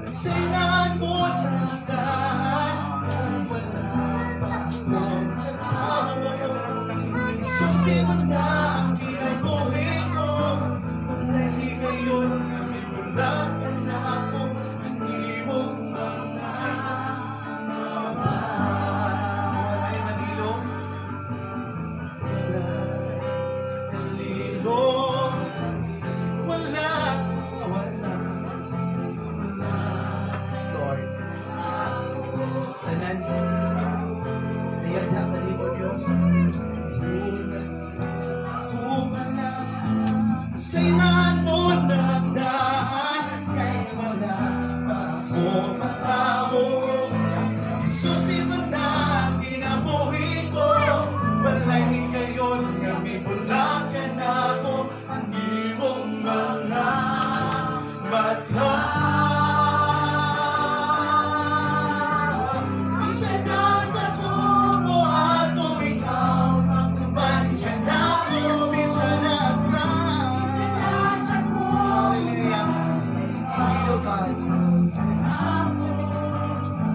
Sinan mo na daan na wala pa akong nagkaroon. Susunod na ang kinabuhi ko. Kung nahi ngayon, may bulag ka na ako. Hindi mo mga wala'y malilo. Wala'y malilo. Wala. Lord. Tanan, ayat na sa libo Diyos. Ako ka na sa inaan mo ng daan, kahit wala pa ako matao. Susunod na ang kinabuhi ko. Wala'y ngayon nga may bulag ka na ako. Ang ibong mga mata.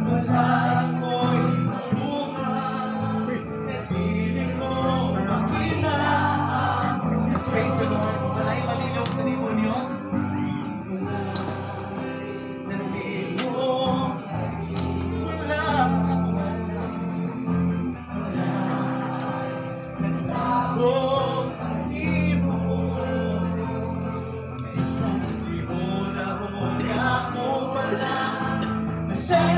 Wala ako'y mabuhay, napiling mo makina. Let's praise the Lord. Wala'y malilong sa libo Diyos. Wala'y nalilong. Wala nagbago ang libo. Isang libo na huli ako pala. Say